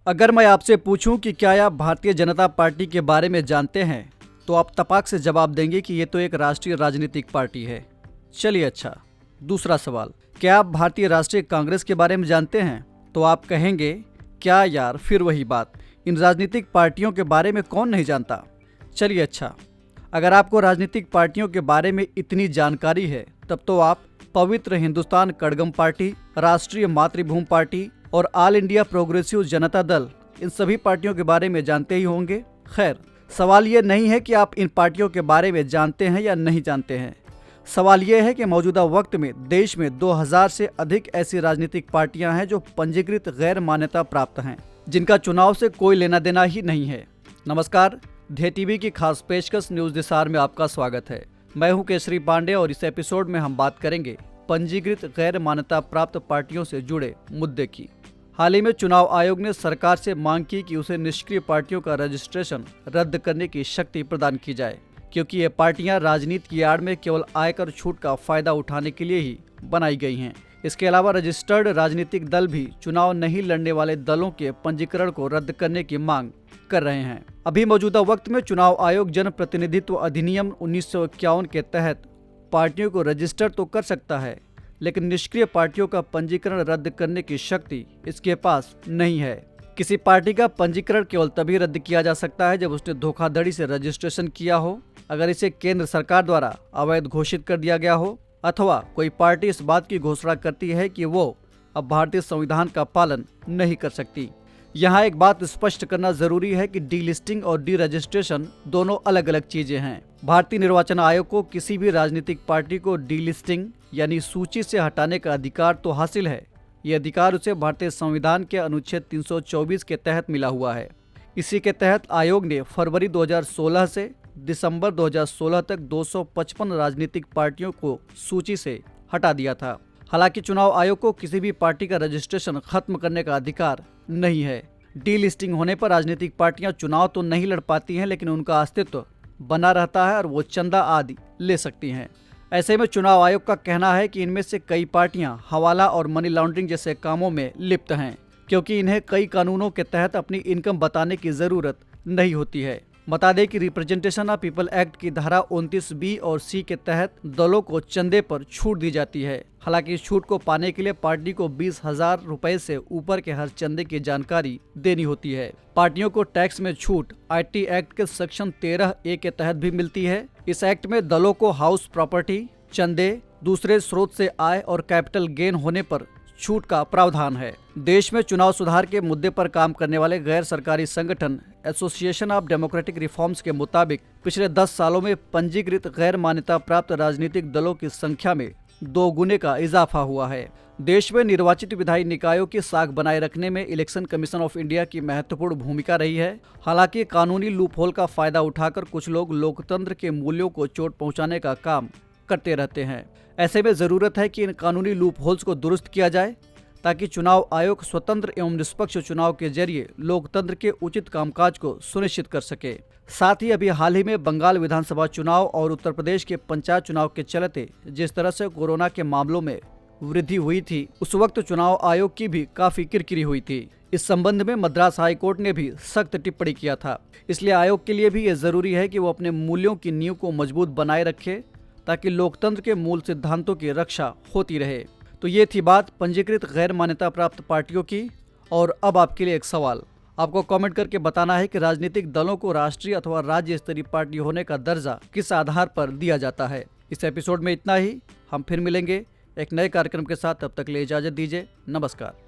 अगर मैं आपसे पूछूं कि क्या आप भारतीय जनता पार्टी के बारे में जानते हैं तो आप तपाक से जवाब देंगे कि ये तो एक राष्ट्रीय राजनीतिक पार्टी है। चलिए अच्छा, दूसरा सवाल, क्या आप भारतीय राष्ट्रीय कांग्रेस के बारे में जानते हैं? तो आप कहेंगे क्या यार, फिर वही बात, इन राजनीतिक पार्टियों के बारे में कौन नहीं जानता। चलिए अच्छा, अगर आपको राजनीतिक पार्टियों के बारे में इतनी जानकारी है तब तो आप पवित्र हिंदुस्तान कड़गम पार्टी, राष्ट्रीय मातृभूमि पार्टी और all India progressive Janata Dal, इन सभी पार्टियों के बारे में जानते ही होंगे। खैर, सवाल ये नहीं है कि आप इन पार्टियों के बारे में जानते हैं या नहीं जानते हैं। सवाल ये है कि मौजूदा वक्त में देश में 2000 से अधिक ऐसी राजनीतिक पार्टियां हैं जो पंजीकृत गैर मान्यता प्राप्त हैं, जिनका चुनाव से कोई लेना देना ही नहीं है। नमस्कार, ध्येय टीवी की खास पेशकश न्यूज दिसार में आपका स्वागत है। मैं हूं केसरी पांडे और इस एपिसोड में हम बात करेंगे पंजीकृत गैर मान्यता प्राप्त पार्टियों से जुड़े मुद्दे की। हाल ही में चुनाव आयोग ने सरकार से मांग की कि उसे निष्क्रिय पार्टियों का रजिस्ट्रेशन रद्द करने की शक्ति प्रदान की जाए, क्योंकि ये पार्टियां राजनीति की आड़ में केवल आयकर छूट का फायदा उठाने के लिए ही बनाई गई हैं। इसके अलावा रजिस्टर्ड राजनीतिक दल भी चुनाव नहीं लड़ने वाले दलों के पंजीकरण को रद्द करने की मांग कर रहे हैं। अभी मौजूदा वक्त में चुनाव आयोग जन प्रतिनिधित्व अधिनियम 1951 के तहत पार्टियों को रजिस्टर तो कर सकता है, लेकिन निष्क्रिय पार्टियों का पंजीकरण रद्द करने की शक्ति इसके पास नहीं है। किसी पार्टी का पंजीकरण केवल तभी रद्द किया जा सकता है जब उसने धोखाधड़ी से रजिस्ट्रेशन किया हो, अगर इसे केंद्र सरकार द्वारा अवैध घोषित कर दिया गया हो, अथवा कोई पार्टी इस बात की घोषणा करती है कि वो अब भारतीय संविधान का पालन नहीं कर सकती। यहाँ एक बात स्पष्ट करना जरूरी है कि डी लिस्टिंग और डी रजिस्ट्रेशन दोनों अलग अलग चीजें हैं। भारतीय निर्वाचन आयोग को किसी भी राजनीतिक पार्टी को डी लिस्टिंग यानी सूची से हटाने का अधिकार तो हासिल है। ये अधिकार उसे भारतीय संविधान के अनुच्छेद 324 के तहत मिला हुआ है। इसी के तहत आयोग ने फरवरी 2016 से दिसंबर 2016 तक 255 राजनीतिक पार्टियों को सूची से हटा दिया था। हालांकि चुनाव आयोग को किसी भी पार्टी का रजिस्ट्रेशन खत्म करने का अधिकार नहीं है। डी लिस्टिंग होने पर राजनीतिक पार्टियां चुनाव तो नहीं लड़ पाती हैं, लेकिन उनका अस्तित्व बना रहता है और वो चंदा आदि ले सकती हैं। ऐसे में चुनाव आयोग का कहना है कि इनमें से कई पार्टियां हवाला और मनी लॉन्ड्रिंग जैसे कामों में लिप्त हैं, क्योंकि इन्हें कई कानूनों के तहत अपनी इनकम बताने की जरूरत नहीं होती है। बता दें कि रिप्रेजेंटेशन ऑफ पीपल एक्ट की धारा 29B और C के तहत दलों को चंदे पर छूट दी जाती है। हालांकि इस छूट को पाने के लिए पार्टी को 20,000 रुपए से ऊपर के हर चंदे की जानकारी देनी होती है। पार्टियों को टैक्स में छूट IT एक्ट के सेक्शन 13A के तहत भी मिलती है। इस एक्ट में दलों को हाउस प्रॉपर्टी, चंदे, दूसरे स्रोत से आय और कैपिटल गेन होने पर छूट का प्रावधान है। देश में चुनाव सुधार के मुद्दे पर काम करने वाले गैर सरकारी संगठन एसोसिएशन ऑफ डेमोक्रेटिक रिफॉर्म्स के मुताबिक पिछले 10 सालों में पंजीकृत गैर मान्यता प्राप्त राजनीतिक दलों की संख्या में 2 गुने का इजाफा हुआ है। देश में निर्वाचित विधायी निकायों की साख बनाए रखने में इलेक्शन कमीशन ऑफ इंडिया की महत्वपूर्ण भूमिका रही है। हालांकि कानूनी लूपहोल का फायदा उठाकर कुछ लोग लोकतंत्र के मूल्यों को चोट पहुंचाने का काम करते रहते हैं। ऐसे में जरूरत है कि इन कानूनी लूपहोल्स को दुरुस्त किया जाए, ताकि चुनाव आयोग स्वतंत्र एवं निष्पक्ष चुनाव के जरिए लोकतंत्र के उचित कामकाज को सुनिश्चित कर सके। साथ ही अभी हाल ही में बंगाल विधानसभा चुनाव और उत्तर प्रदेश के पंचायत चुनाव के चलते जिस तरह से कोरोना के मामलों में वृद्धि हुई थी, उस वक्त चुनाव आयोग की भी काफी किरकिरी हुई थी। इस संबंध में मद्रास हाई कोर्ट ने भी सख्त टिप्पणी किया था। इसलिए आयोग के लिए भी ये जरूरी है कि वो अपने मूल्यों की नींव को मजबूत बनाए रखे, ताकि लोकतंत्र के मूल सिद्धांतों की रक्षा होती रहे। तो ये थी बात पंजीकृत गैर मान्यता प्राप्त पार्टियों की। और अब आपके लिए एक सवाल, आपको कमेंट करके बताना है कि राजनीतिक दलों को राष्ट्रीय अथवा राज्य स्तरीय पार्टी होने का दर्जा किस आधार पर दिया जाता है। इस एपिसोड में इतना ही। हम फिर मिलेंगे एक नए कार्यक्रम के साथ। तब तक के लिए इजाजत दीजिए। नमस्कार।